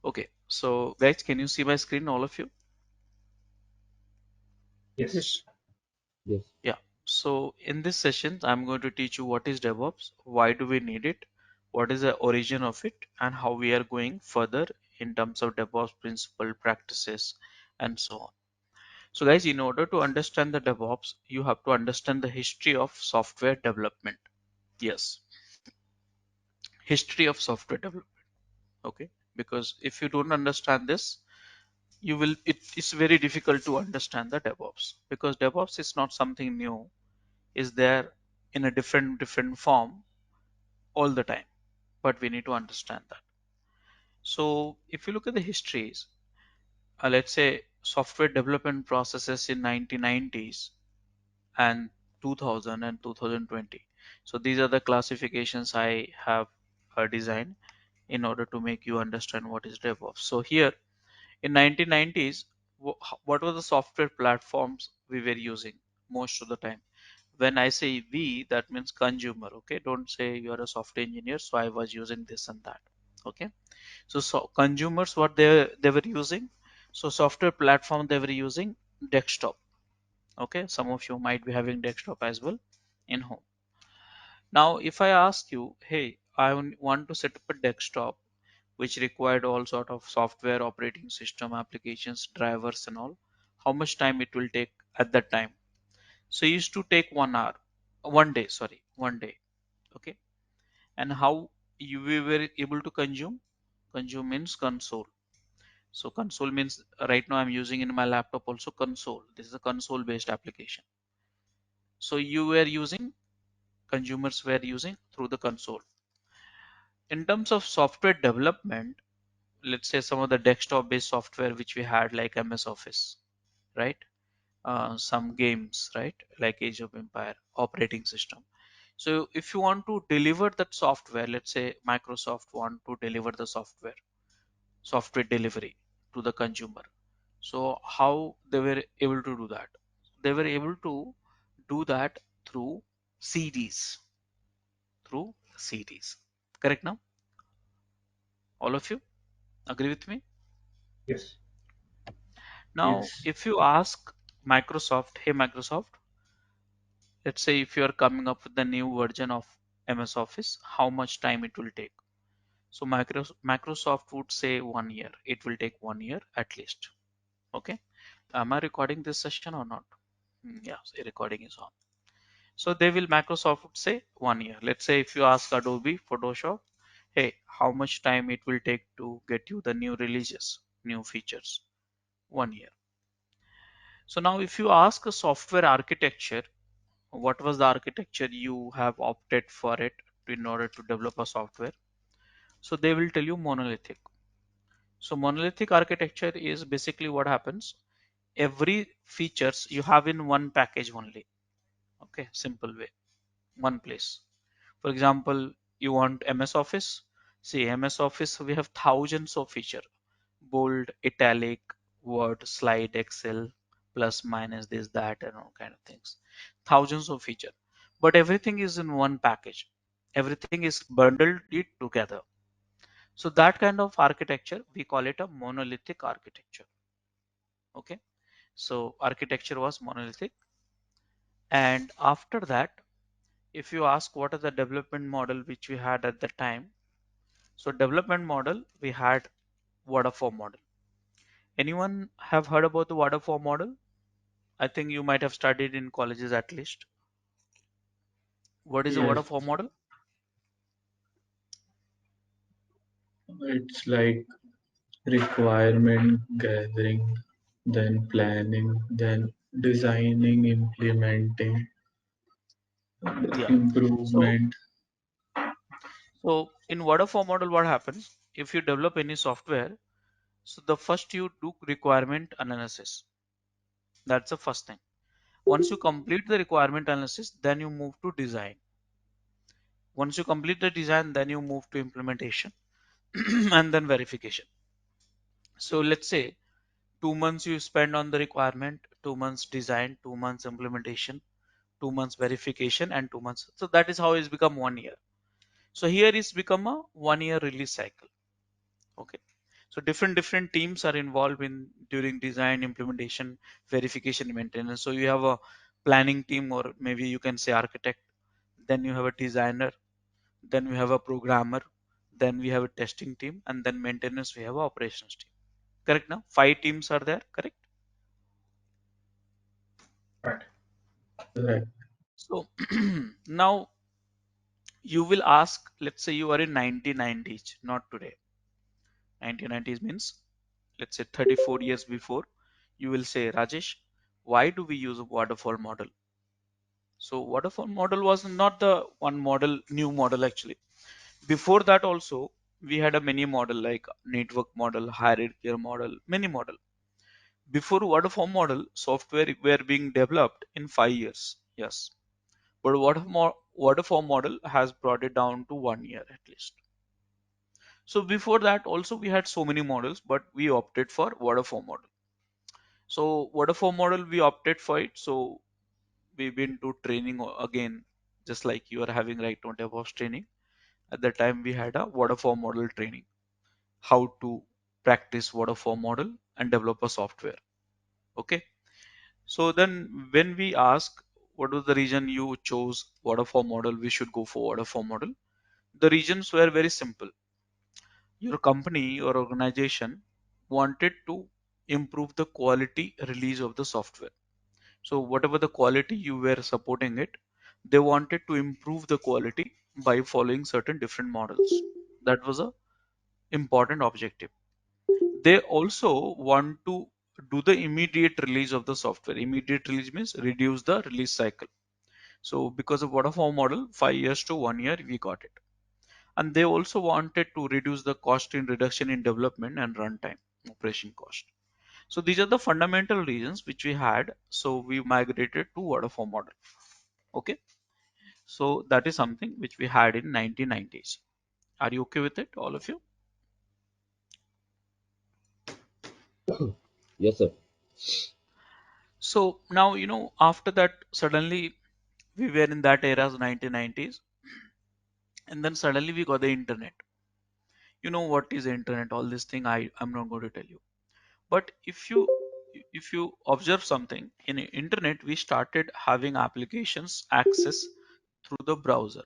Okay, so guys, can you see my screen, all of you? Yes. Yes. Yeah. So in this session, I'm going to teach you what is DevOps, why do we need it, what is the origin of it, and how we are going further in terms of DevOps principle, practices, and so on. So guys, in order to understand the DevOps, you have to understand the history of software development. Yes, history of software development. Okay, because if you don't understand this, it's very difficult to understand the DevOps, because DevOps is not something new, is there in a different form all the time, but we need to understand that. So if you look at the histories, let's say software development processes in 1990s and 2000 and 2020. So these are the classifications I have designed in order to make you understand what is DevOps. So here in 1990s, what were the software platforms we were using most of the time? When I say we, that means consumer. Okay, don't say you are a software engineer, so I was using this and that. Okay, so consumers, what they were using, so software platform they were using desktop. Okay, some of you might be having desktop as well in home. Now if I ask you, hey, I want to set up a desktop which required all sort of software, operating system, applications, drivers and all, how much time it will take at that time? So it used to take 1 hour, 1 day, sorry, 1 day. Okay, and how we were able to consume? Consume means console. So console means right now I'm using in my laptop also console. This is a console based application. So you were using, consumers were using through the console. In terms of software development, let's say some of the desktop based software which we had like MS Office, right? Some games, right? Like Age of Empire, operating system. So if you want to deliver that software, let's say Microsoft want to deliver the software delivery to the consumer. So how they were able to do that? They were able to do that through CDs, through CDs. Correct now? All of you agree with me? Yes. Now, Yes. if you ask Microsoft, hey Microsoft, let's say if you are coming up with the new version of MS Office, how much time it will take? So Microsoft would say 1 year. It will take 1 year at least. Okay. Am I recording this session or not? Yeah, so recording is on. So they will, Microsoft would say 1 year. Let's say if you ask Adobe Photoshop, hey, how much time it will take to get you the new releases, new features? 1 year. So now if you ask a software architecture, what was the architecture you have opted for it in order to develop a software? So they will tell you monolithic. So monolithic architecture is basically what happens. Every features you have in one package only. Okay, simple way, one place. For example, you want MS Office. See, MS Office, we have thousands of feature. Bold, italic, Word, slide, Excel, plus, minus, this, that, and all kind of things. Thousands of feature. But everything is in one package. Everything is bundled it together. So that kind of architecture, we call it a monolithic architecture. Okay. So architecture was monolithic. And after that, if you ask what is the development model which we had at the time, so development model, we had waterfall model. Anyone have heard about the waterfall model? I think you might have studied in colleges at least. What is a Yes. waterfall model? It's like requirement gathering, then planning, then designing, implementing, Yeah. So, improvement. so in waterfall model, what happens? If you develop any software, so the first you do requirement analysis. That's the first thing. Once you complete the requirement analysis, then you move to design. Once you complete the design, then you move to implementation and then verification. So let's say 2 months you spend on the requirement, 2 months design, 2 months implementation, 2 months verification, and 2 months. So that is how it's become 1 year. So here it's become a 1 year release cycle. Okay. So different teams are involved in during design, implementation, verification, maintenance. So you have a planning team, or maybe you can say architect, then you have a designer, then we have a programmer, then we have a testing team, and then maintenance we have a operations team. Correct? Now 5 teams are there, correct? Right. Right. So now you will ask, let's say you are in 1990s, not today. 1990s means, let's say 34 years before. You will say, Rajesh, why do we use a waterfall model? So waterfall model was not the one model, new model actually. Before that also, we had a many model like network model, hierarchical model, many model. Before waterfall model, software were being developed in 5 years. Yes, but waterfall model has brought it down to 1 year at least. So before that also we had so many models, but we opted for waterfall model. So waterfall model we opted for it. So we've been to training again, just like you are having right now DevOps training. At that time we had a waterfall model training, how to practice waterfall model and develop a software. Okay. So then when we ask what was the reason you chose waterfall model, we should go for waterfall model. The reasons were very simple. Your company or organization wanted to improve the quality release of the software. So whatever the quality you were supporting it, they wanted to improve the quality by following certain different models. That was a important objective. They also want to do the immediate release of the software. Immediate release means reduce the release cycle. So because of waterfall model, 5 years to 1 year, we got it. And they also wanted to reduce the cost in reduction in development and runtime operation cost. So these are the fundamental reasons which we had. So we migrated to waterfall model. Okay. So that is something which we had in 1990s. Are you okay with it, all of you? Yes, sir. So now, after that, suddenly we were in that era, 1990s, and then suddenly we got the internet. You know what is internet? All this thing I'm not going to tell you. But if you observe something in internet, we started having applications access through the browser.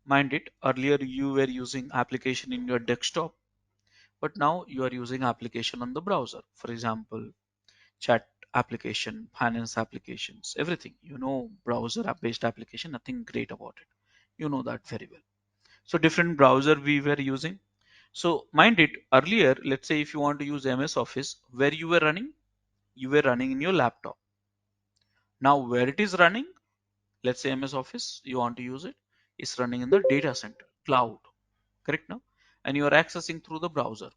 Mind it, earlier you were using application in your desktop, but now you are using application on the browser. For example, chat application, finance applications, everything. Browser based application, nothing great about it. You know that very well. So different browser we were using. So mind it, earlier, let's say if you want to use MS Office, where you were running? You were running in your laptop. Now where it is running, let's say MS Office, you want to use it, it's running in the data center, cloud, correct now? And you are accessing through the browser.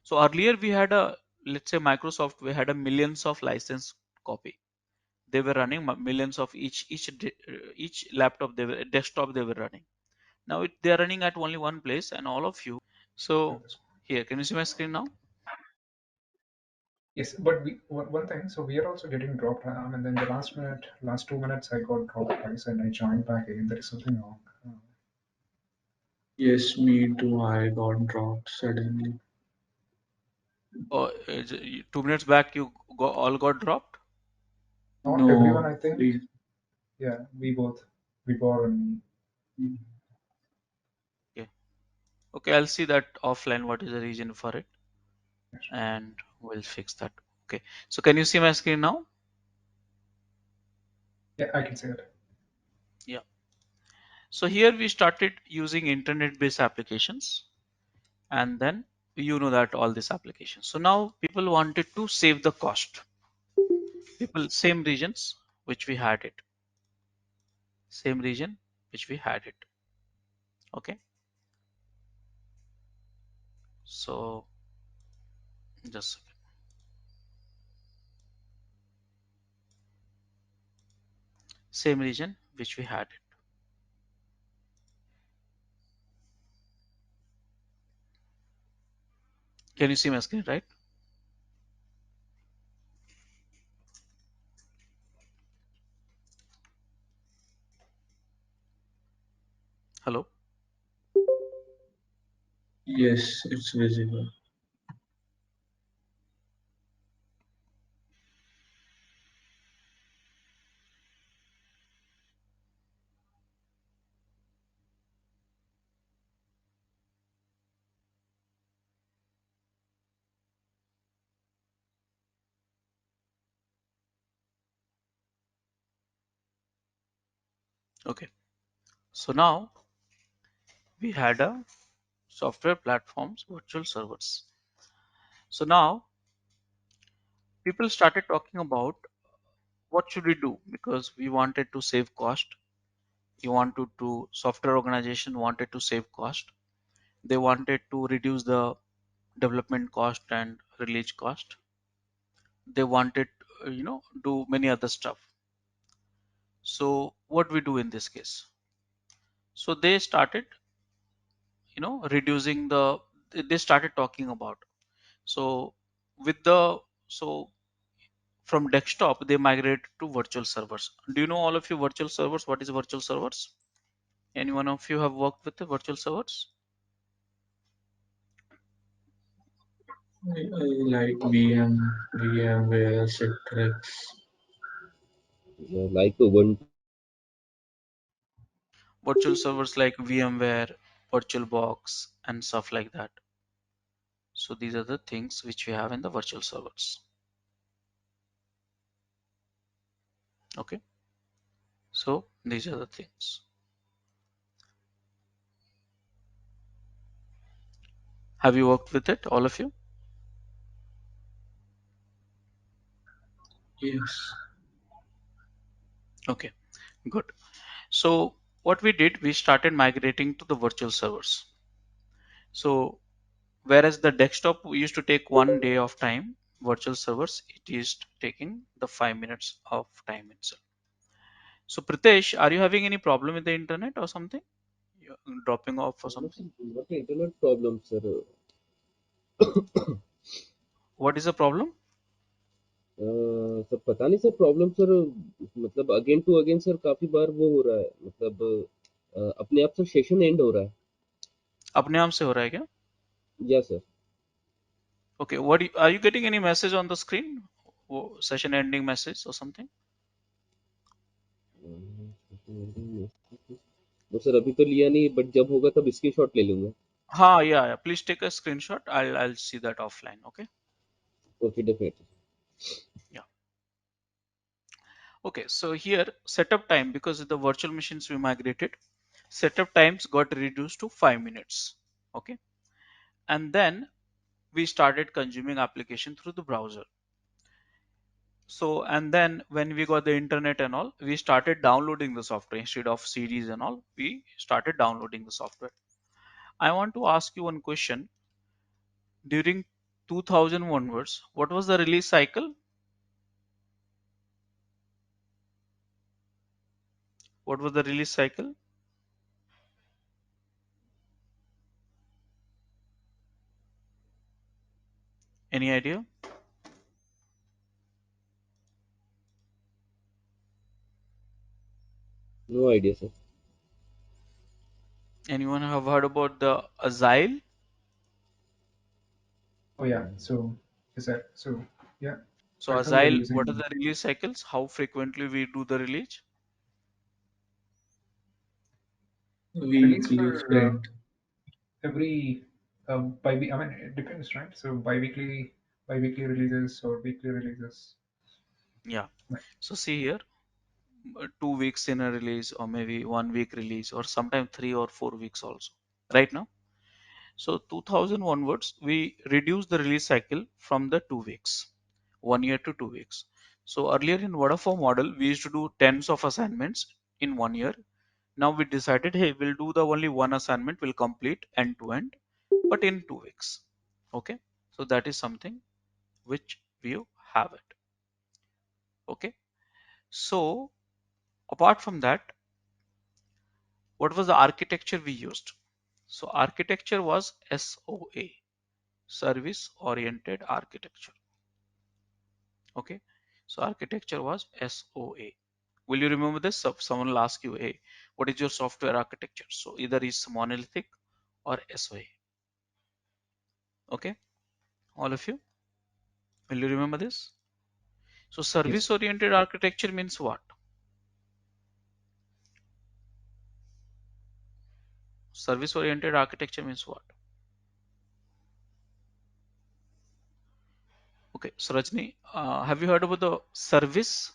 So earlier we had let's say Microsoft, we had a millions of license copy. They were running millions of each laptop desktop they were running. Now they are running at only one place and all of you. So here, can you see my screen now? Yes, but one thing. So we are also getting dropped. And then the last 2 minutes, I got dropped twice, and I joined back again. There is something wrong. Yes, me too. I got dropped suddenly. Or 2 minutes back you all got dropped? Not everyone, No, I think. we, Yeah, we both, Vibor and me. Okay. Okay, I'll see that offline what is the reason for it, Yes. and we'll fix that. Okay. So can you see my screen now? Yeah, I can say it. Yeah. So here we started using internet-based applications, and then you know that all these applications. So now people wanted to save the cost. People, same regions which we had it. Same region which we had it. Okay. So just a second. Same region which we had it. Can you see my screen, right? Hello? yes, it's visible. Okay, so now we had a software platforms, virtual servers. So now people started talking about what should we do, because we wanted to save cost. You wanted to Software organization wanted to save cost. They wanted to reduce the development cost and release cost. They wanted, do many other stuff. So what we do in this case? So they started, reducing they started talking about. So with the, so from desktop, they migrated to virtual servers. Do you know, all of you, virtual servers? What is virtual servers? Any one of you have worked with the virtual servers? I like VMware, Citrix. Yeah, like Ubuntu. Virtual servers like VMware, VirtualBox, and stuff like that. So these are the things which we have in the virtual servers. Okay, so these are the things. Have you worked with it, all of you? Yes. Okay, good. So what we did, we started migrating to the virtual servers. So whereas the desktop used to take 1 day of time, virtual servers, it is taking the 5 minutes of time itself. So Pritesh, are you having any problem with the internet or something? You're dropping off or No, something? sir, not internet problem, sir. What is the problem? Sir पता नहीं sir problem sir मतलब again to again sir काफी बार वो हो रहा है मतलब अपने आप से सेशन एंड हो रहा है अपने आप से हो रहा है क्या? या sir Okay, are you getting any message on the screen? Session ending message or something? वो सर अभी तो लिया नहीं बट जब होगा तब इसकी शॉट ले लूंगा हाँ, yeah. Please take a screenshot. I'll see that offline. Okay. Okay definitely Yeah. Okay. So here setup time, because the virtual machines we migrated, setup times got reduced to 5 minutes. Okay. And then we started consuming application through the browser. So, and then when we got the internet and all, we started downloading the software instead of CDs and all. We started downloading the software. I want to ask you one question. During 2000 onwards, what was the release cycle? What was the release cycle? Any idea? No idea sir Anyone have heard about the agile? Oh yeah. So is that so? Yeah. So Right now we are agile, what are using the release cycles? How frequently we do the release? release Weekly for sprint. every I mean it depends, right? So bi-weekly releases or weekly releases. Yeah. Right. So see here, 2 weeks in a release, or maybe 1 week release, or sometimes 3 or 4 weeks also. Right now. So 2000 onwards, we reduced the release cycle from the 2 weeks, 1 year to 2 weeks. So earlier in waterfall model, we used to do tens of assignments in 1 year. Now we decided, hey, we'll do the only one assignment, we'll complete end to end, but in 2 weeks. Okay. So that is something which we have it. Okay. So apart from that, what was the architecture we used? So architecture was SOA, service oriented architecture. Okay. So architecture was SOA. Will you remember this? So someone will ask you, hey, what is your software architecture? So either is monolithic or SOA. Okay. All of you, will you remember this? So Yes. service oriented architecture means what? Service oriented architecture means what? Okay. So Rajni, have you heard about the service?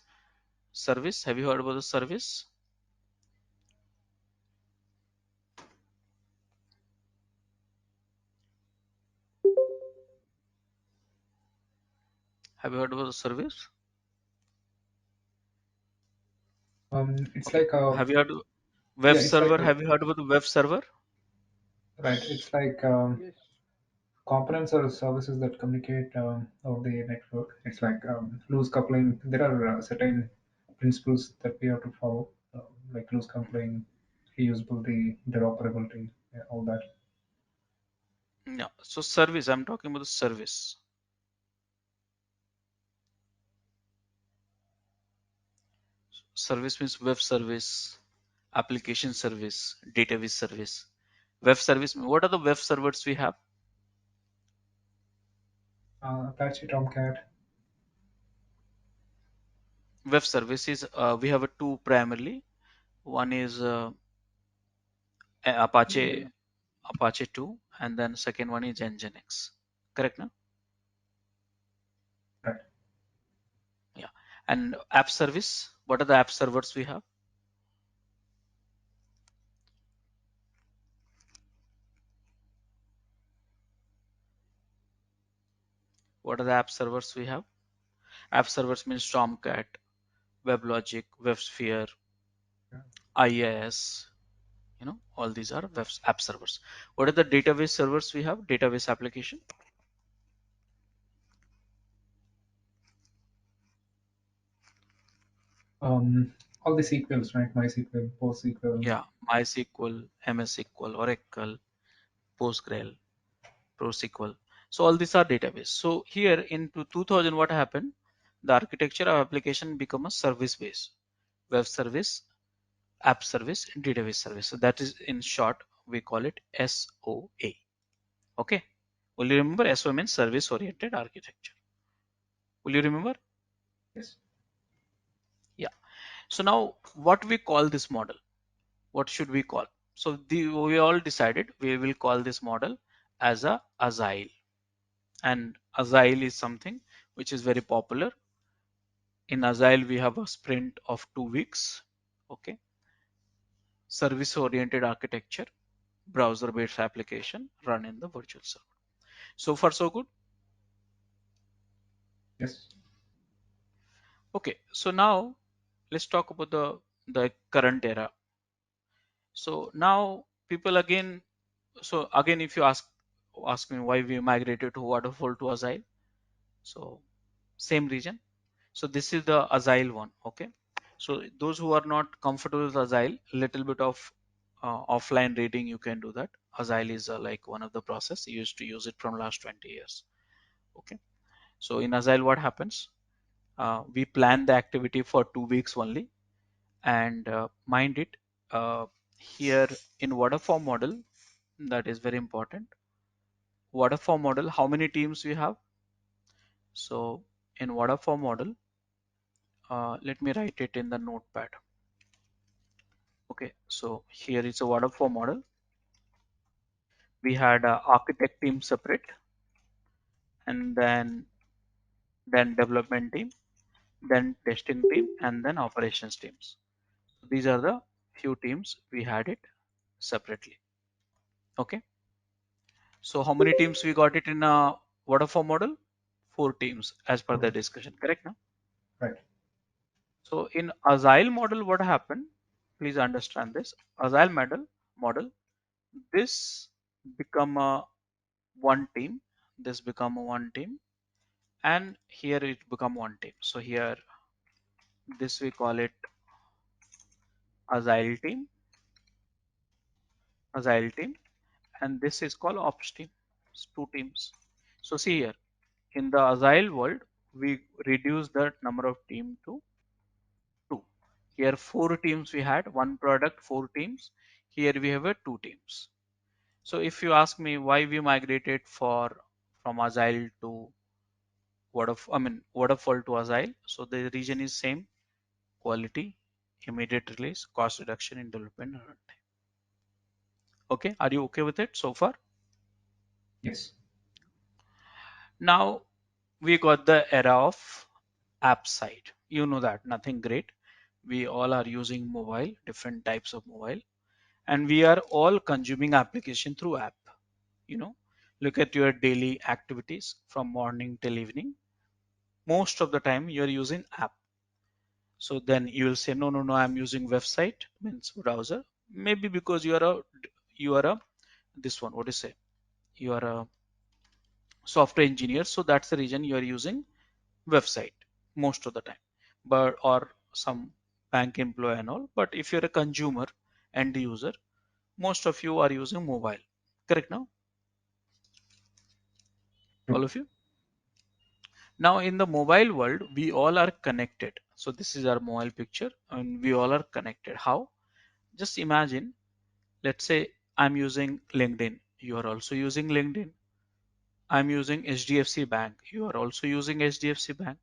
Service. Have you heard about the service? Have you heard about the service? It's Okay. like a Have you heard of web yeah, it's like server? a Have you heard about the web server? right. It's like components or services that communicate over the network. It's like loose coupling. There are certain principles that we have to follow, like loose coupling, reusability, interoperability, yeah, all that. Yeah. So service, I'm talking about the service. Service means web service, application service, database service. Web service, what are the web servers we have? Apache Tomcat, Web services, we have a two primarily. One is Apache Apache 2, and then second one is Nginx. Correct, no? right. Yeah. And app service, what are the app servers we have? What are the app servers we have? App servers means Tomcat, WebLogic, WebSphere, Yeah. IIS, all these are web app servers. What are the database servers we have? Database application. All the SQLs, right? MySQL, PostSQL. Yeah, MySQL, MS SQL, Oracle, PostgreSQL, ProSQL. So all these are database. So here in 2000, what happened? The architecture of application become a service base, web service, app service, and database service. So that is in short, we call it SOA. Okay. Will you remember SOA means service oriented architecture? Will you remember? Yes. Yeah. So now what we call this model? What should we call? So we all decided we will call this model as a agile, and agile is something which is very popular. In agile we have a sprint of 2 weeks. Okay. Service oriented architecture, browser based application run in the virtual server. So far so good. Yes. Okay, so now let's talk about the current era. So now people again, so again, if you ask me why we migrated to waterfall to agile, so same reason. So this is the agile one. Okay, so those who are not comfortable with agile, little bit of offline reading you can do that. Agile is like one of the process you used to use it from last 20 years. Okay, so in agile what happens? We plan the activity for 2 weeks only, and mind it, uh, here in waterfall model, that is very important. Waterfall model, how many teams we have? So in waterfall model, let me write it in the notepad. Okay, so here is a waterfall model. We had a architect team separate, and then development team, then testing team, and then operations teams. These are the few teams we had it separately. Okay, so how many teams we got it in a waterfall model? 4 teams as per the discussion, correct now? Right. So in agile model, what happened? Please understand this. Agile model, this become a one team, this become a one team, and here it become one team. So here this we call it agile team, agile team, and this is called ops team. It's 2 teams. So see here, in the agile world, we reduce the number of team to 2. Here 4 teams we had, one product, 4 teams. Here we have a 2 teams. So if you ask me why we migrated from agile to waterfall to agile, so the reason is same: quality, immediate release, cost reduction in development and runtime. Okay, are you okay with it so far? Yes. Now we got the era of app side. You know that, nothing great. We all are using mobile, different types of mobile, and we are all consuming application through app. You know, look at your daily activities from morning till evening. Most of the time you are using app. So then you will say, no, I'm using website, means browser. Maybe because you are a this one, what do you say? You are a software engineer, so that's the reason you are using website most of the time, but or some bank employee and all. But if you're a consumer end user, most of you are using mobile. Correct now, all True. of you? Now in the mobile world, we all are connected. So this is our mobile picture, and we all are connected. How? Just imagine, let's say I'm using LinkedIn. You are also using LinkedIn. I'm using HDFC Bank. You are also using HDFC Bank.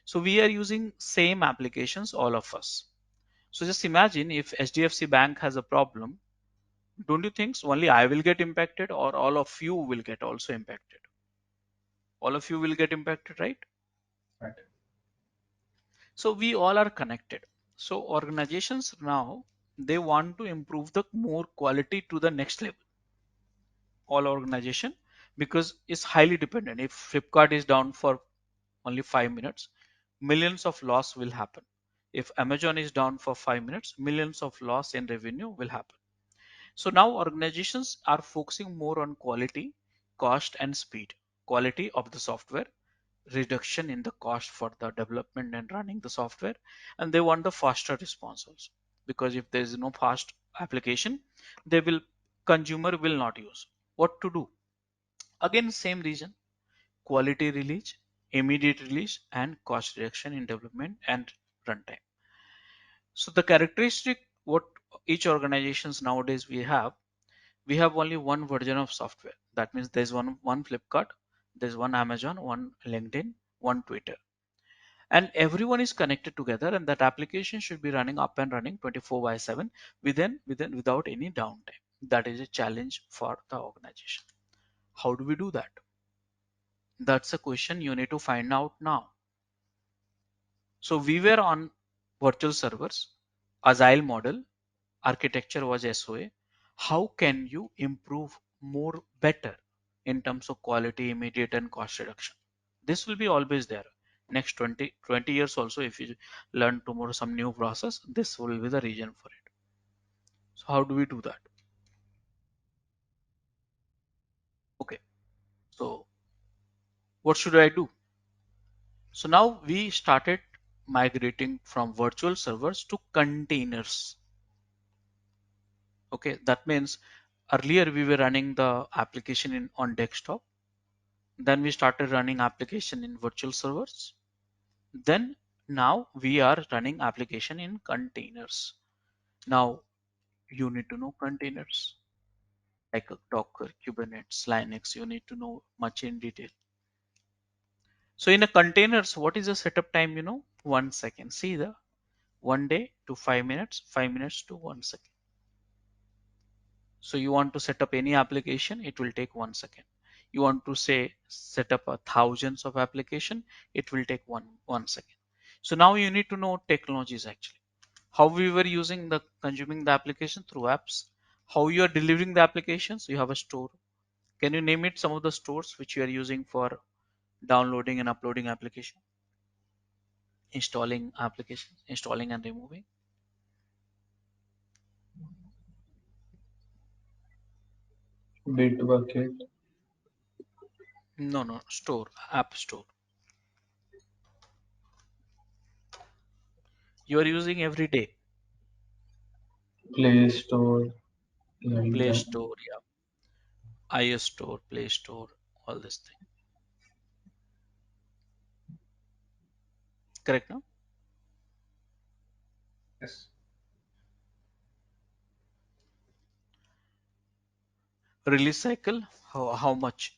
So we are using same applications, all of us. So just imagine if HDFC Bank has a problem, don't you think only I will get impacted or all of you will get also impacted? All of you will get impacted, right? Right. So we all are connected. So organizations now, they want to improve the more quality to the next level. All organization, because it's highly dependent. If Flipkart is down for only 5 minutes, millions of loss will happen. If Amazon is down for 5 minutes, millions of loss in revenue will happen. So now organizations are focusing more on quality, cost, and speed. Quality of the software, reduction in the cost for the development and running the software, and they want the faster response also. Because if there is no fast application, they will consumer will not use. What to do? Again, same reason: quality release, immediate release, and cost reduction in development and runtime. So the characteristic what each organizations nowadays we have only one version of software. That means there's one Flipkart, there's one Amazon, one LinkedIn, one Twitter, and everyone is connected together, and that application should be running up and running 24 by 7 without any downtime. That is a challenge for the organization. How do we do that? That's a question you need to find out now. So we were on virtual servers, agile model, architecture was SOA. How can you improve more better in terms of quality, immediate, and cost reduction? This will be always there. Next 20 years also, if you learn tomorrow some new process, this will be the region for it. So how do we do that? Okay, so what should I do? So now we started migrating from virtual servers to containers. Okay, that means earlier we were running the application on desktop. Then we started running application in virtual servers. Then now we are running application in containers. Now you need to know containers like a Docker, Kubernetes, Linux. You need to know much in detail. So in a containers, what is the setup time? 1 second. See the 1 day to 5 minutes, 5 minutes to 1 second. So you want to set up any application, it will take 1 second. You want to say set up a thousands of application, it will take one second. So now you need to know technologies actually. How we were using the consuming the application through apps, how you are delivering the applications, you have a store. Can you name it some of the stores which you are using for downloading and uploading application, installing applications, installing and removing? Bitbucket, No, store, app store. You are using every day. Play Store, like Play that. Store, yeah. iOS Store, Play Store, all this thing. Correct now? Yes. Release cycle, how much?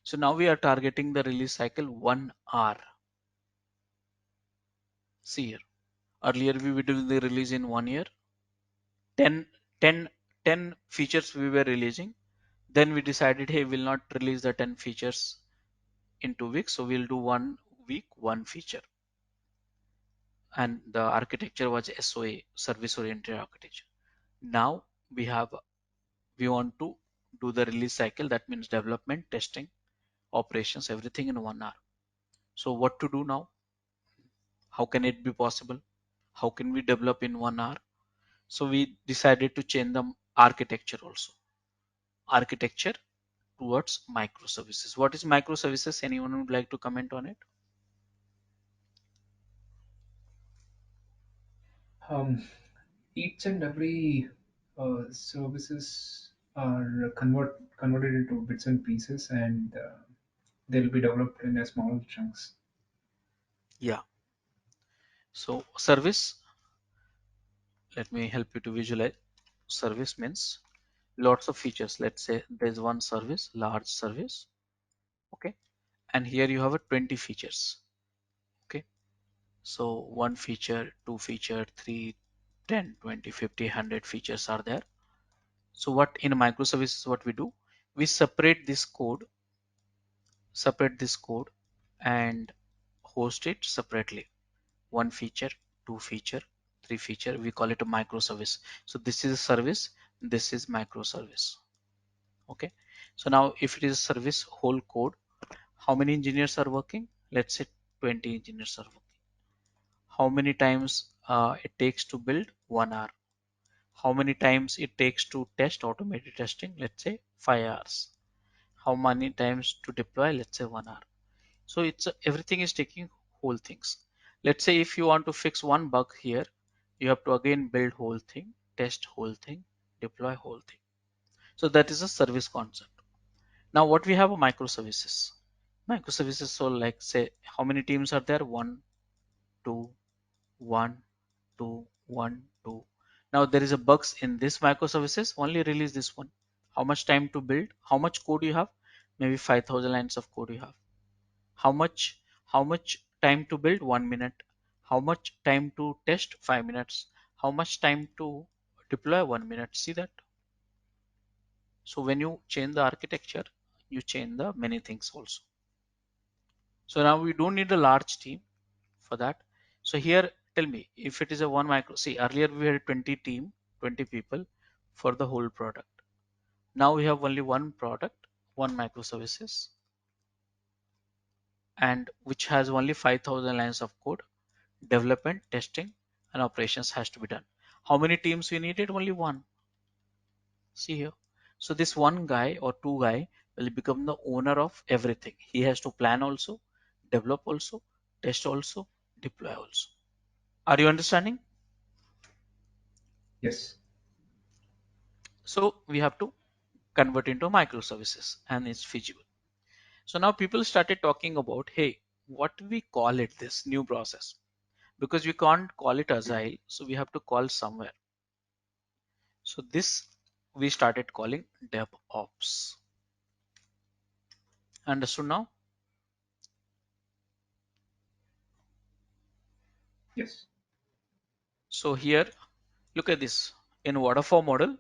So now we are targeting the release cycle 1 hour. See here. Earlier we were doing the release in 1 year. 10, 10, 10 features we were releasing. Then we decided, hey, we'll not release the 10 features in 2 weeks. So we'll do 1 week, one feature. And the architecture was SOA, service oriented architecture. Now we want to do the release cycle. That means development, testing, operations, everything in 1 hour. So what to do now? How can it be possible? How can we develop in 1 hour? So we decided to change the architecture also. Architecture towards microservices. What is microservices? Anyone would like to comment on it? Um, each and every services are converted into bits and pieces, and they'll be developed in a small chunks. Yeah. So service, let me help you to visualize. Service means lots of features. Let's say there's one service, large service. Okay. And here you have a 20 features. Okay. So one feature, two feature, 3, 10, 20, 50, 100 features are there. So what in a microservices, what we do, we separate this code and host it separately. One feature, two feature, three feature, we call it a microservice. So this is a service, this is microservice. Okay. So now if it is a service whole code, how many engineers are working? Let's say 20 engineers are working. How many times it takes to build? 1 hour. How many times it takes to test automated testing? Let's say 5 hours. How many times to deploy? Let's say 1 hour. So it's everything is taking whole things. Let's say if you want to fix one bug here, you have to again build whole thing, test whole thing, deploy whole thing. So that is a service concept. Now what we have are microservices. Microservices, so like say how many teams are there? One, two, one, two, one, two. Now there is a bugs in this microservices, only release this one. How much time to build? How much code you have? Maybe 5,000 lines of code you have. How much time to build? 1 minute. How much time to test? 5 minutes. How much time to deploy? 1 minute. See that? So when you change the architecture, you change the many things also. So now we don't need a large team for that. So here, tell me if it is a one micro. See, earlier we had 20 team, 20 people for the whole product. Now we have only one product, one microservices, and which has only 5,000 lines of code. Development, testing, and operations has to be done. How many teams we needed? Only one. See here. So this one guy or two guy will become the owner of everything. He has to plan also, develop also, test also, deploy also. Are you understanding? Yes. So we have to convert into microservices and it's feasible. So now people started talking about, hey, what do we call it, this new process? Because we can't call it agile, so we have to call somewhere. So this we started calling DevOps. Understood now? Yes. So here, look at this. In waterfall model,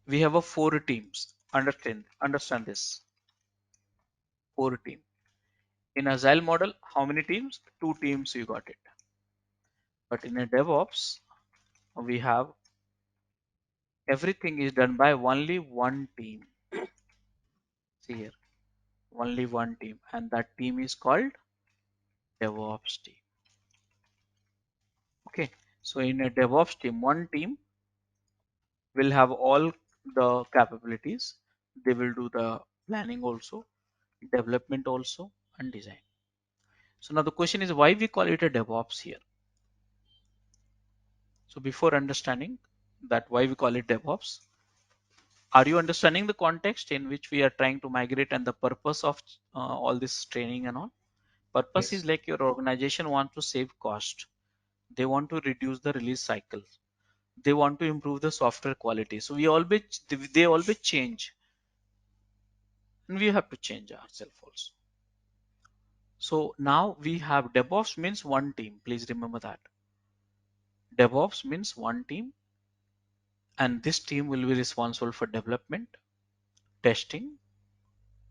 we have a 4 teams. Understand this. 4 team. In agile model, how many teams? 2 teams you got it. But in a DevOps, we have everything is done by only one team. See here, only one team, and that team is called DevOps team. Okay, so in a DevOps team, one team will have all the capabilities. They will do the planning also, development also, and design. So now the question is why we call it a DevOps here. So before understanding that why we call it DevOps, are you understanding the context in which we are trying to migrate and the purpose of all this training and all? Purpose is Yes. like your organization wants to save cost. They want to reduce the release cycle. They want to improve the software quality. So they always change, and we have to change ourselves also. So now we have DevOps means one team. Please remember that. DevOps means one team, and this team will be responsible for development, testing,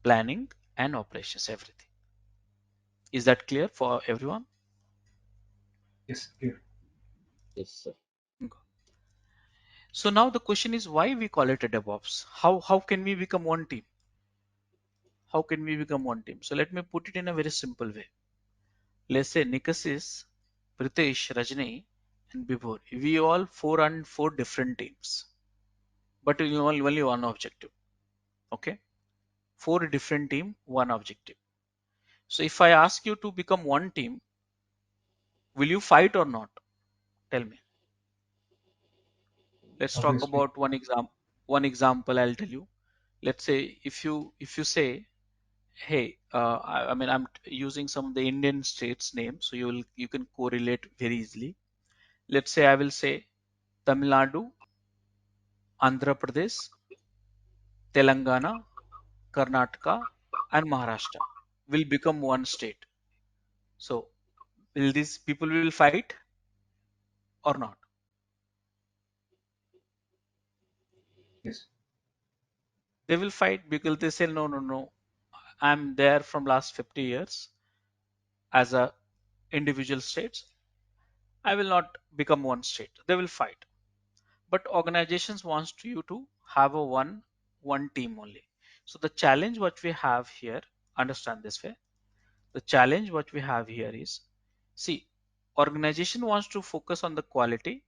planning, and operations, everything. Is that clear for everyone? Yes. Clear. Yes, sir. So now the question is why we call it a DevOps. How can we become one team? How can we become one team? So let me put it in a very simple way. Let's say Nikasis, Pritesh, Rajni, and Bibhor. We all four on four different teams, but we only one objective. Okay, four different team, one objective. So if I ask you to become one team, will you fight or not? Tell me. Let's talk Obviously. about one example. One example I'll tell you. Let's say if you say, hey, I mean using some of the Indian states name, so you can correlate very easily. Let's say I will say Tamil Nadu, Andhra Pradesh, Telangana, Karnataka, and Maharashtra will become one state. So will these people will fight or not? Yes. They will fight because they say no, no, no. I'm there from last 50 years as a individual states. I will not become one state. They will fight. But organizations wants you to have a one team only. So the challenge what we have here, understand this way. The challenge what we have here is, see, organization wants to focus on the quality,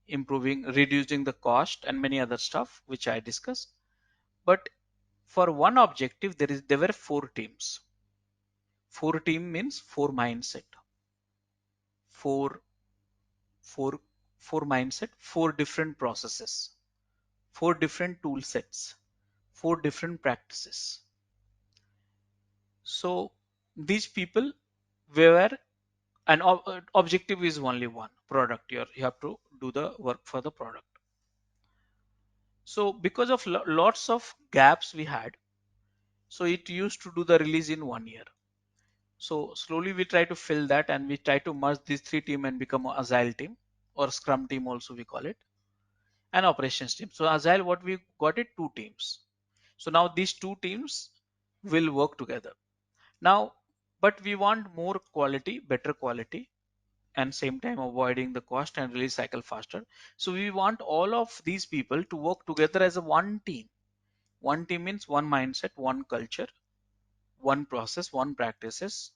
improving, reducing the cost, and many other stuff which I discussed. But for one objective, there were four teams. Four team means four mindset, four four four mindset, four different processes, four different tool sets, four different practices. So these people were an objective is only one product. You have to do the work for the product. So because of lots of gaps we had, so it used to do the release in 1 year. So slowly we try to fill that and we try to merge these three team and become an agile team or scrum team also we call it, and operations team. So agile what we got it two teams. So now these two teams will work together. Now, but we want more quality, better quality, and same time avoiding the cost and release cycle faster. So we want all of these people to work together as a one team. One team means one mindset, one culture, one process, one practices,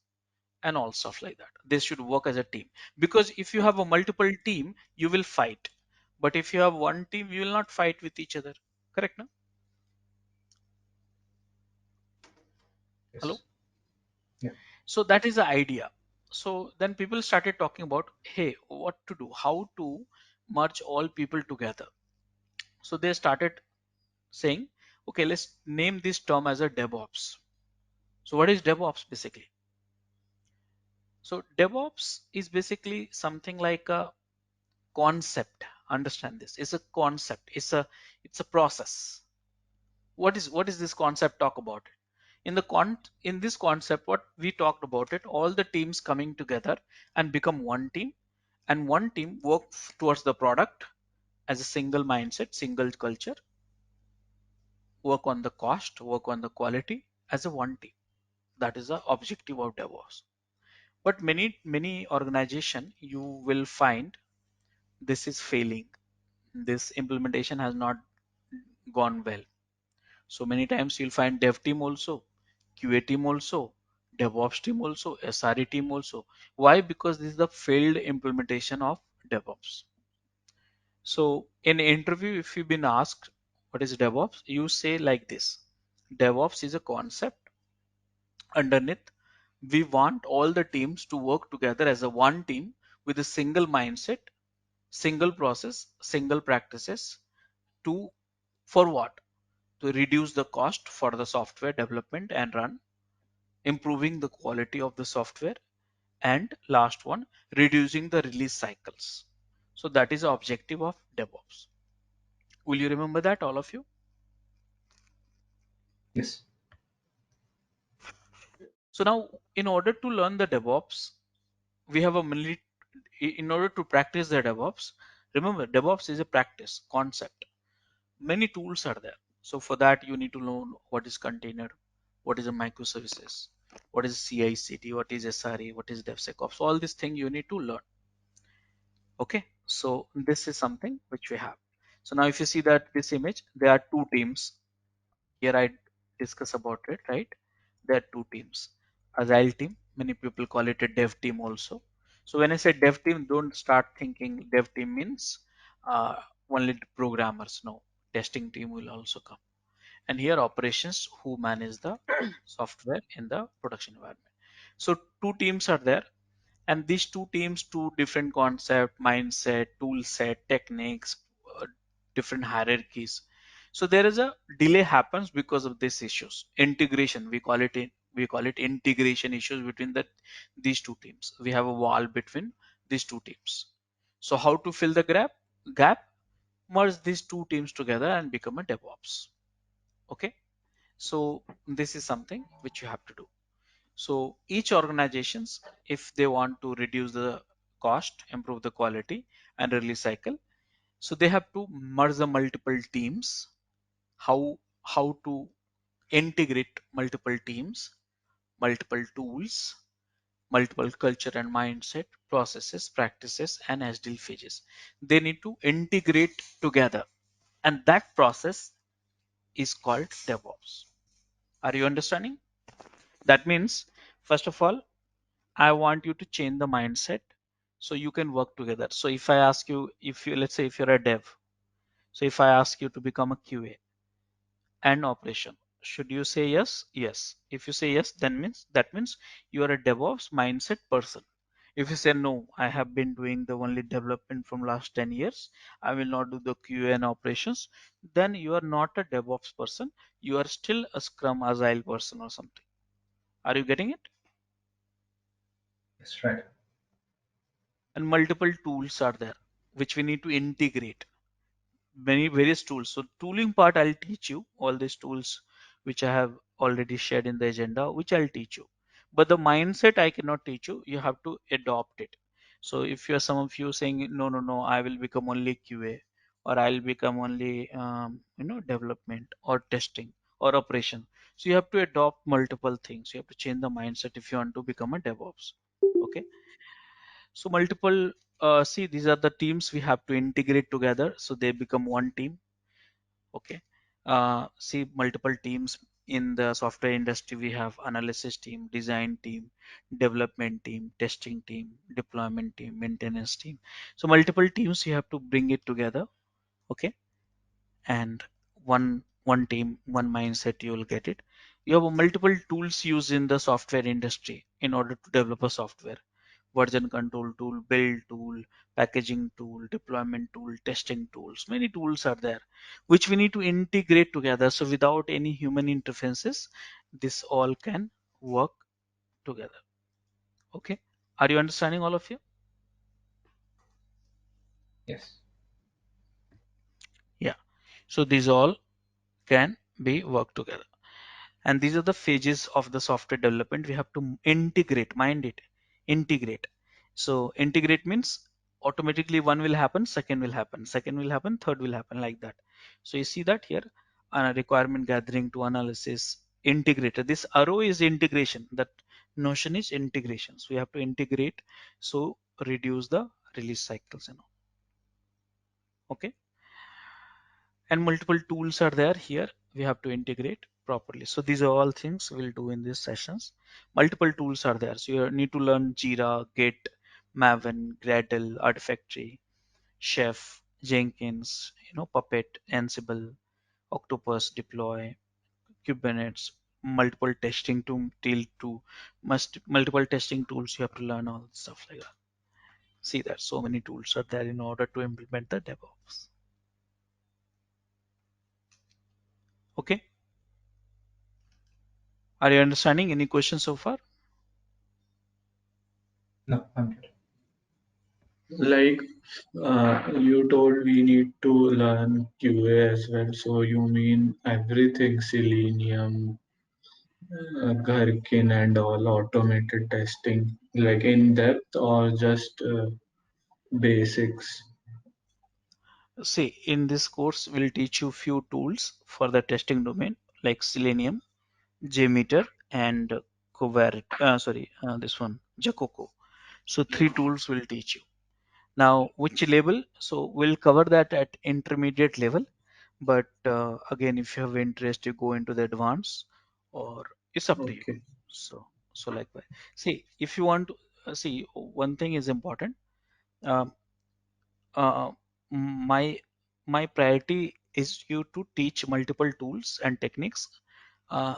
and all stuff like that. They should work as a team. Because if you have a multiple team, you will fight. But if you have one team, you will not fight with each other. Correct, no? Hello? Yes. Yeah. So that is the idea. So then people started talking about, hey, what to do, how to merge all people together. So they started saying, okay, let's name this term as a DevOps. So what is DevOps basically? So DevOps is basically something like a concept. Understand this. It's a concept. It's a process. What is this concept talk about? In this concept, what we talked about it, all the teams coming together and become one team, and one team work towards the product as a single mindset, single culture, work on the cost, work on the quality as a one team. That is the objective of DevOps. But many organization you will find this is failing. This implementation has not gone well. So many times you'll find dev team also, QA team also, DevOps team also, SRE team also. Why? Because this is the failed implementation of DevOps. So in interview, if you've been asked what is DevOps, you say like this. DevOps is a concept. Underneath, we want all the teams to work together as a one team with a single mindset, single process, single practices to for what? To reduce the cost for the software development and run, improving the quality of the software, and last one, reducing the release cycles. So that is the objective of DevOps. Will you remember that, all of you? Yes. So now, in order to learn the DevOps, we have a in order to practice the DevOps, remember DevOps is a practice concept. Many tools are there. So for that, you need to know what is container, what is a microservices, what is CI/CD, what is SRE, what is DevSecOps. All these things you need to learn. Okay, so this is something which we have. So now if you see that this image, there are two teams. Here I discuss about it, right? There are two teams, Agile team Many people call it a dev team also. So when I say dev team, don't start thinking dev team means uh, only programmers. No, testing team will also come. And here operations who manage the software in the production environment. So two teams are there, and these two teams, two different concept, mindset, tool set, techniques, uh, different hierarchies. So there is a delay happens because of these issues. Integration, we call it integration issues between these two teams. We have a wall between these two teams. So how to fill the gap? Merge these two teams together and become a DevOps. Okay. So this is something which you have to do. So each organizations, if they want to reduce the cost, improve the quality and release cycle, so they have to merge the multiple teams. How to integrate multiple teams, multiple tools, multiple culture and mindset, processes, practices, and agile phases. They need to integrate together, and that process is called DevOps. Are you understanding? That means, first of all, I want you to change the mindset so you can work together. So if I ask you, if you, let's say if you're a dev, so if I ask you to become a QA and operation, should you say yes? Yes. If you say yes, then means that means you are a DevOps mindset person. If you say no, I have been doing the only development from last 10 years, I will not do the QA and operations, then you are not a DevOps person. You are still a Scrum Agile person or something. Are you getting it? Yes, right. And multiple tools are there which we need to integrate, many various tools. So tooling part, I'll teach you all these tools which I have already shared in the agenda, which I'll teach you. But the mindset I cannot teach you. You have to adopt it. So if you're some of you saying no, no, no, I will become only QA, or I'll become only development or testing or operation. So you have to adopt multiple things. You have to change the mindset if you want to become a DevOps. Okay. So multiple, see, these are the teams we have to integrate together so they become one team. Okay. See, multiple teams in the software industry. We have analysis team, design team, development team, testing team, deployment team, maintenance team. So multiple teams you have to bring it together. Okay. And one team, one mindset, you will get it. You have multiple tools used in the software industry in order to develop a software: version control tool, build tool, packaging tool, deployment tool, testing tools. Many tools are there which we need to integrate together. So without any human interferences, this all can work together. Okay. Are you understanding, all of you? Yes. Yeah. So these all can be work together. And these are the phases of the software development. We have to integrate, mind it, integrate. So integrate means automatically one will happen, second will happen, second will happen, third will happen, like that. So you see that here, requirement gathering to analysis, integrated. This arrow is integration. That notion is integration. So we have to integrate, so reduce the release cycles and all. Okay. And multiple tools are there here. We have to integrate properly. So these are all things we'll do in these sessions. Multiple tools are there. So you need to learn Jira, Git, Maven, Gradle, Artifactory, Chef, Jenkins, Puppet, Ansible, Octopus, Deploy, Kubernetes, multiple testing multiple testing tools. You have to learn all stuff like that. See that so many tools are there in order to implement the DevOps. Okay. Are you understanding? Any questions so far? No, I'm good. Like you told we need to learn QA as well. So you mean everything, Selenium, Gherkin and all automated testing, like in depth or just basics? See, in this course, we'll teach you few tools for the testing domain like Selenium, JMeter, and this one, Jacoco. So three tools will teach you. Now, which level? So we'll cover that at intermediate level. But again, if you have interest, you go into the advanced, or it's up to you. Okay. So. So likewise, see, if you want to see, one thing is important. Um, uh, my my priority is you to teach multiple tools and techniques, uh,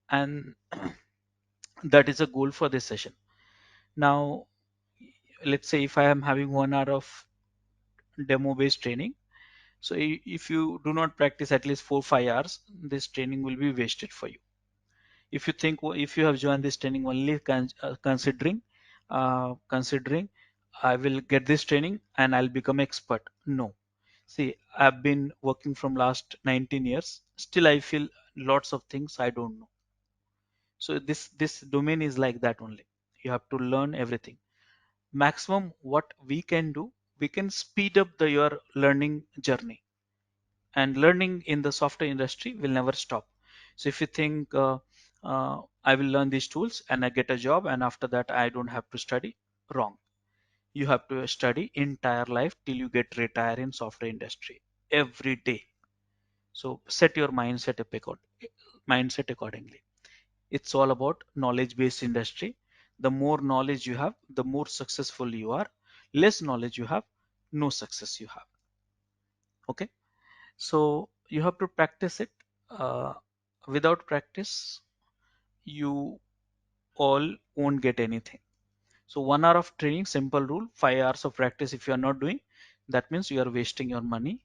and that is a goal for this session. Now, let's say if I am having 1 hour of demo based training, so if you do not practice at least 4 5 hours, this training will be wasted for you. If you think, if you have joined this training only considering I will get this training and I'll become expert, no. See, I've been working from last 19 years, still I feel lots of things I don't know. So this domain is like that only. You have to learn everything. Maximum what we can do, we can speed up your learning journey, and learning in the software industry will never stop. So if you think I will learn these tools and I get a job and after that I don't have to study, wrong. You have to study entire life till you get retired in software industry every day. So set your mindset accordingly. It's all about knowledge based industry. The more knowledge you have, the more successful you are. Less knowledge you have, no success you have. Okay, so you have to practice it. uh, Without practice you all won't get anything. So 1 hour of training, simple rule, 5 hours of practice. If you are not doing, that means you are wasting your money,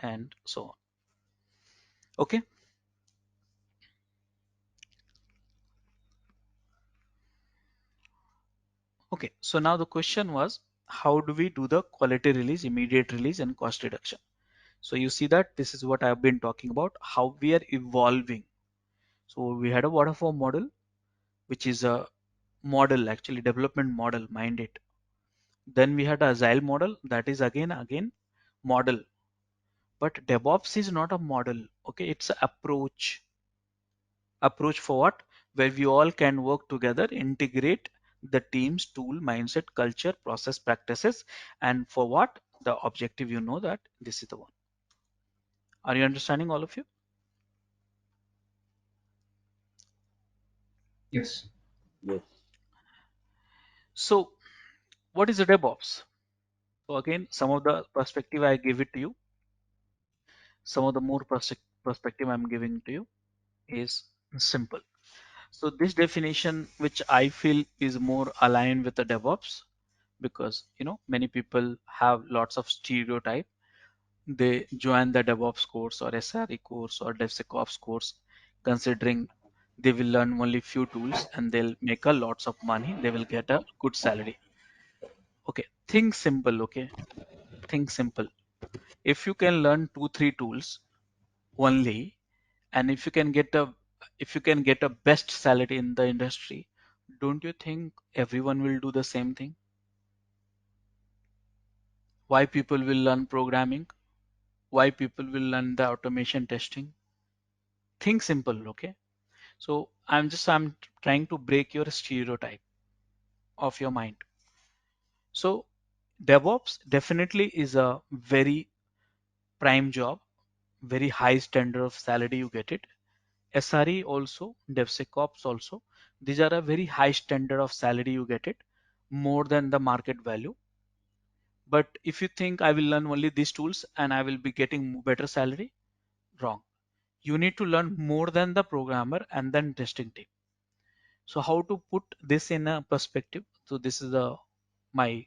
and so on. Okay. Okay, so now the question was, how do we do the quality release, immediate release, and cost reduction? So you see that this is what I've been talking about, how we are evolving. So we had a waterfall model, which is a model, actually development model, mind it. Then we had agile model, that is again model. But DevOps is not a model. Okay, it's an approach. Approach for what? Where we all can work together, integrate the team's tool, mindset, culture, process, practices, and for what? The objective, you know that this is the one. Are you understanding, all of you? Yes. Yes. So what is a DevOps? So again, some of the perspective I give it to you. Some of the more perspective I'm giving to you is simple. So this definition, which I feel is more aligned with the DevOps, because many people have lots of stereotype. They join the DevOps course or SRE course or DevSecOps course, considering they will learn only few tools and they'll make a lots of money. They will get a good salary. Okay, think simple. Okay, think simple. If you can learn 2 3 tools only, and if you can get a best salary in the industry, don't you think everyone will do the same thing? Why people will learn programming? Why people will learn the automation testing? Think simple, okay? So I'm trying to break your stereotype of your mind. So DevOps definitely is a very prime job, very high standard of salary you get it. SRE also, DevSecOps also. These are a very high standard of salary you get it, more than the market value. But if you think I will learn only these tools and I will be getting better salary, wrong. You need to learn more than the programmer and then testing team. So how to put this in a perspective? So this is the my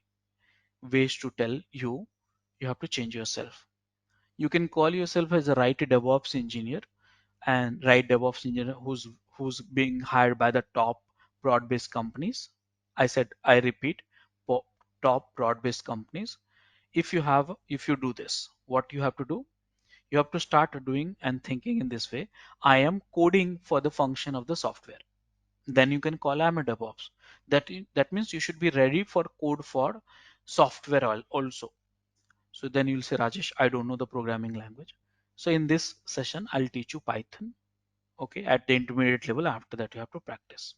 ways to tell you. You have to change yourself. You can call yourself as a right DevOps engineer, and right DevOps engineer who's being hired by the top broad-based companies. I said, I repeat, top broad-based companies. If you do this, what you have to do? You have to start doing and thinking in this way. I am coding for the function of the software. Then you can call I'm a DevOps. That means you should be ready for code for software also. So then you'll say, Rajesh, I don't know the programming language. So in this session, I'll teach you Python, okay, at the intermediate level. After that, you have to practice.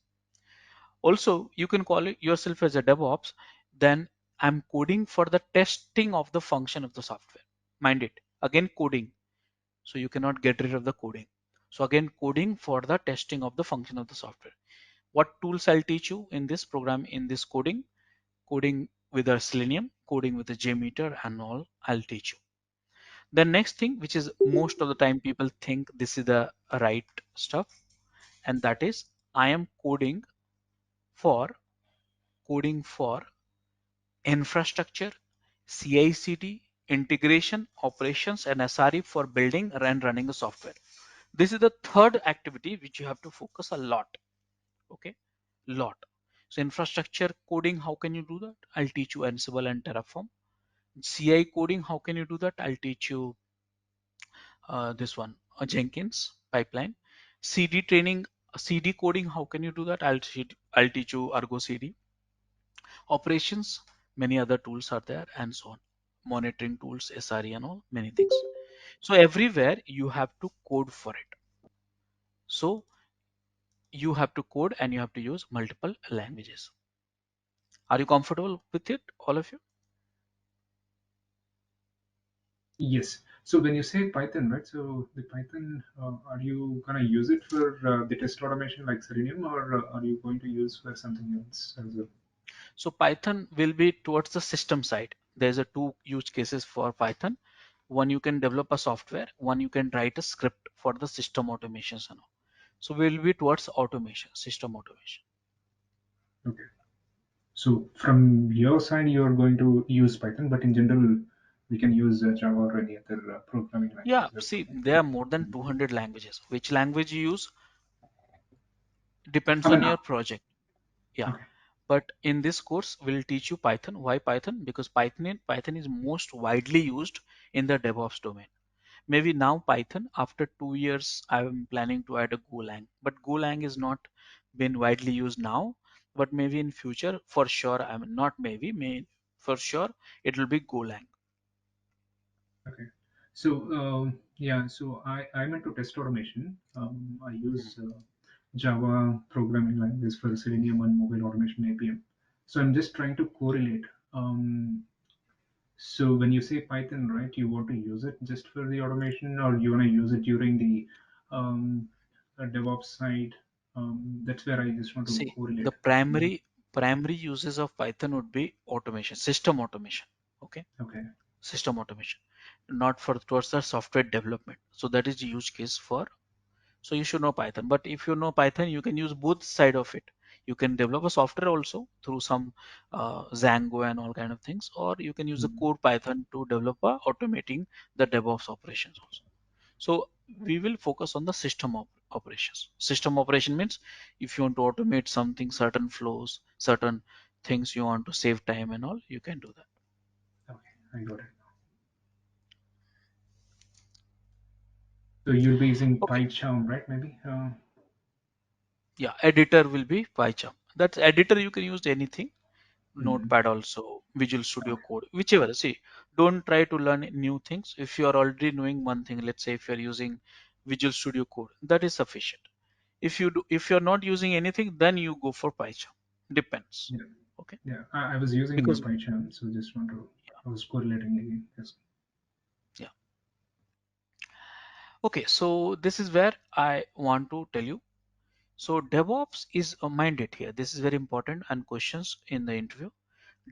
Also, you can call it yourself as a DevOps. Then I'm coding for the testing of the function of the software. Mind it, again coding. So you cannot get rid of the coding. So again, coding for the testing of the function of the software. What tools I'll teach you in this program, in this coding with a Selenium, coding with a JMeter and all, I'll teach you. The next thing, which is most of the time people think this is the right stuff, and that is I am coding for infrastructure, CI/CD, integration, operations, and SRE for building and running a software. This is the third activity which you have to focus a lot. Okay, lot. So infrastructure coding, how can you do that? I'll teach you Ansible and Terraform. CI coding, how can you do that? I'll teach you this one, Jenkins pipeline. CD training, CD coding, how can you do that? I'll teach you Argo CD. Operations, many other tools are there, and so on. Monitoring tools, SRE and all, many things. So everywhere you have to code for it. So you have to code and you have to use multiple languages. Are you comfortable with it, all of you? Yes. So when you say Python, right? So the Python, are you gonna use it for the test automation like Selenium, or are you going to use for something else as well? So Python will be towards the system side. There's a two use cases for Python. One, you can develop a software. One, you can write a script for the system automations and all. So we'll be towards automation, system automation. Okay. So from your side, you're going to use Python, but in general, we can use Java or any other programming Yeah, language. That's see, okay. there are more than 200 languages. Which language you use depends I on mean, your project. Yeah, okay. but in this course, we'll teach you Python. Why Python? Because Python is most widely used in the DevOps domain. Maybe now Python, after 2 years, I'm planning to add a Golang, but Golang is not been widely used now, but maybe in future, for sure, I mean, not maybe, for sure, it will be Golang. Okay. So yeah, so I'm into test automation. I Mhm. use Java programming language for Selenium and mobile automation APM. So I'm just trying to correlate. Um, so when you say Python, right, you want to use it just for the automation, or you want to use it during the DevOps side? That's where I just want to See, the correlate. primary uses of Python would be automation, system automation. Okay, Okay. system automation, not for towards the software development. So that is the use case for. So you should know Python. But if you know Python, you can use both side of it. You can develop a software also through some Django and all kind of things, or you can use the Mm. core Python to develop automating the DevOps operations also. So we will focus on the operations. System operation means if you want to automate something, certain flows, certain things you want to save time and all, you can do that. Okay, I got it. So you'll be using Okay. PyCharm, right? Maybe. Yeah, editor will be PyCharm. That's editor you can use anything. Mm. Notepad also, Visual Studio Okay. Code, whichever. See, don't try to learn new things. If you are already knowing one thing, let's say if you're using Visual Studio Code, that is sufficient. If you're not using anything, then you go for PyCharm. Depends. Yeah. Okay. Yeah, I was using Because PyCharm, so just want to, I was correlating again. Yes. yeah. Okay, so this is where I want to tell you. So DevOps is a mandate here. This is very important and questions in the interview.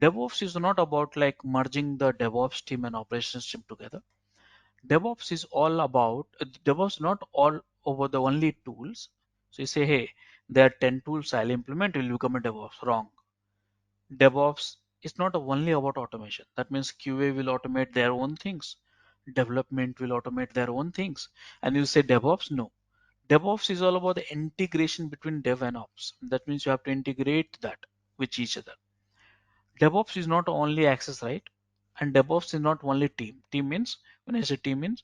DevOps is not about like merging the DevOps team and operations team together. DevOps is all about DevOps not all over the only tools. So you say, hey, there are 10 tools I'll implement, will become a DevOps. Wrong. DevOps is not only about automation. That means QA will automate their own things. Development will automate their own things. And you say DevOps? No. DevOps is all about the integration between Dev and Ops. That means you have to integrate that with each other. DevOps is not only access, right? And DevOps is not only team. Team means, when I say team means,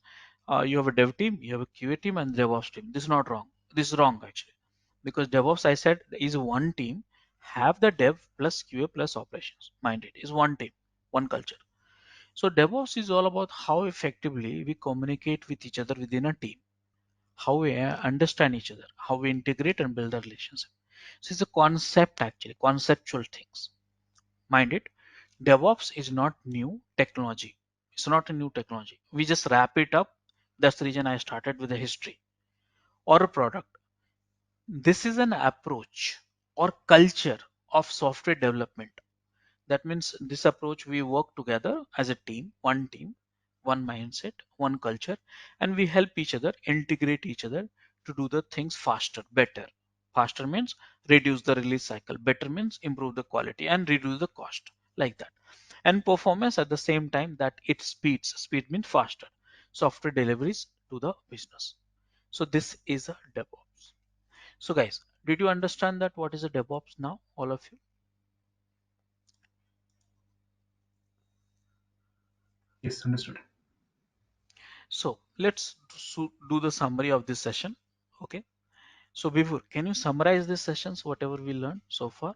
you have a dev team, you have a QA team, and DevOps team. This is not wrong. This is wrong actually, because DevOps, I said, is one team. Have the dev plus QA plus operations. Mind it is one team, one culture. So DevOps is all about how effectively we communicate with each other within a team, how we understand each other, how we integrate and build a relationship. So it's a concept actually, conceptual things. Mind it, DevOps is not new technology. It's not a new technology. We just wrap it up. That's the reason I started with a history or a product. This is an approach. or culture of software development. That means this approach we work together as a team, one mindset, one culture, and we help each other, integrate each other to do the things faster, better. Faster means reduce the release cycle, better means improve the quality and reduce the cost, like that. And performance at the same time that it speeds. Speed means faster. Software deliveries to the business. So this is a DevOps. So guys, did you understand that what is a DevOps now, all of you? Yes, understood. So let's do the summary of this session. Okay. So before, can you summarize these sessions, whatever we learned so far?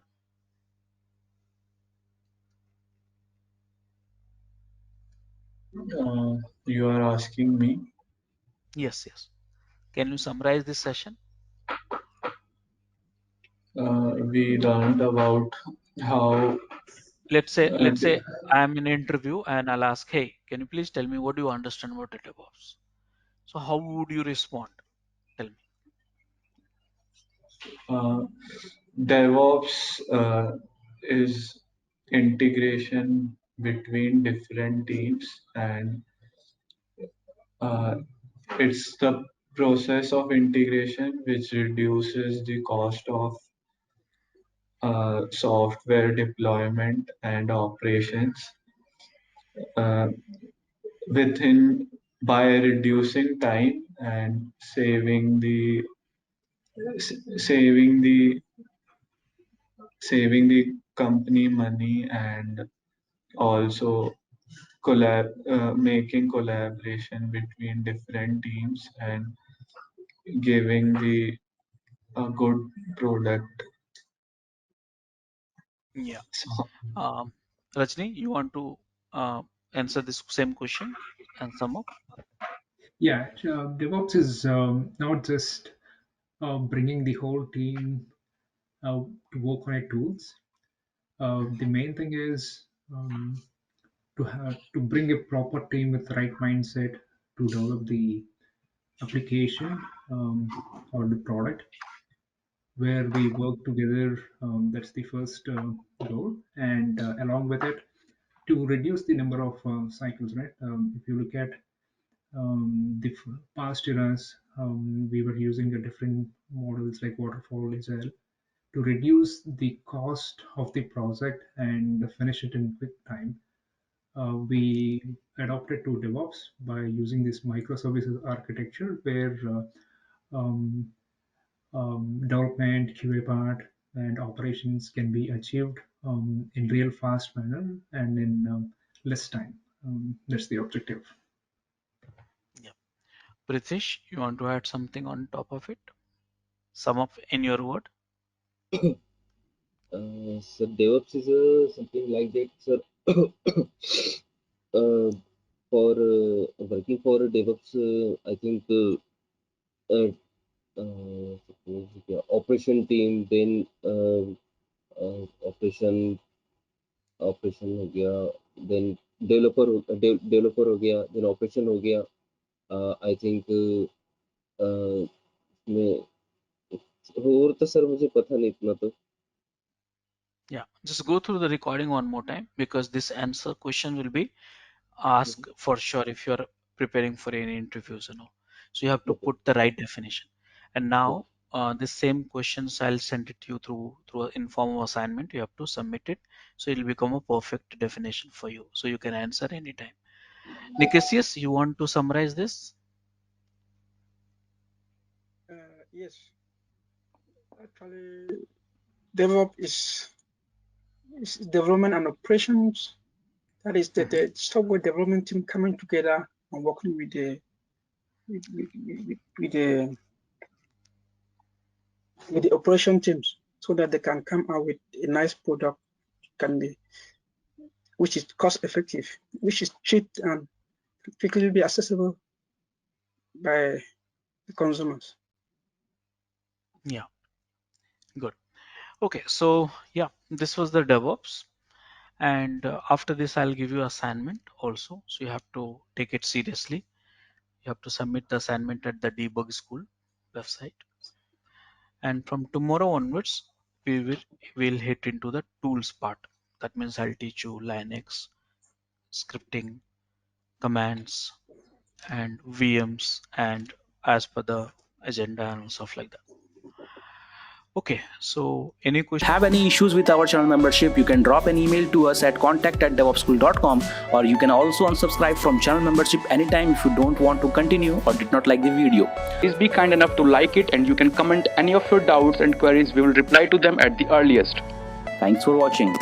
You are asking me. Yes, yes. Can you summarize this session? We learned about how uh, Let's say I am in an interview and I'll ask, hey, can you please tell me what do you understand about the DevOps? So how would you respond? Tell me. uh, DevOps is integration between different teams, and uh, it's the process of integration which reduces the cost of software deployment and operations uh, within by reducing time and saving the saving the company money, and also making collaboration between different teams and giving the a good product. Yeah. So, Um, Rajni, you want to uh, answer this same question and sum up? Yeah, DevOps is not just bringing the whole team to work on a tools. The main thing is to bring a proper team with the right mindset to develop the application or the product where we work together. That's the first goal, and along with it, to reduce the number of cycles. Right? If you look at the past eras, we were using the different models like waterfall, agile, to reduce the cost of the project and finish it in quick time. We adopted to DevOps by using this microservices architecture where um, development, QA part, and operations can be achieved in real fast manner and in less time. That's the objective. Yeah. Pritish, you want to add something on top of it? Sum up in your word? So DevOps is something like that, sir. uh, for working for DevOps, I think uh, suppose yeah, operation team, then operation हो गया, then developer हो गया, then operation हो गया. I think में और तो sir मुझे पता नहीं इतना तो. Yeah. Just go through the recording one more time because this answer question will be asked for sure if you're preparing for any interviews and all. So you have to Okay. put the right definition. And Okay. now the same questions I'll send it to you through an informal assignment. You have to submit it. So it'll become a perfect definition for you. So you can answer anytime. Nicesius, you want to summarize this? Yes, actually, DevOps is development and operations. That is the software development team coming together and working with the with the operation teams so that they can come out with a nice product can be which is cost effective, which is cheap and quickly be accessible by the consumers. Yeah, good. Okay, so yeah, this was the DevOps. And after this, I'll give you assignment also. So you have to take it seriously. You have to submit the assignment at the debug school website. And from tomorrow onwards, we'll hit into the tools part. That means I'll teach you Linux, scripting, commands, and VMs, and as per the agenda and stuff like that. Okay, so any question? Have any issues with our channel membership, you can drop an email to us at contact@devopsschool.com, or you can also unsubscribe from channel membership anytime if you don't want to continue or did not like the video. Please be kind enough to like it, and you can comment any of your doubts and queries. We will reply to them at the earliest. Thanks for watching.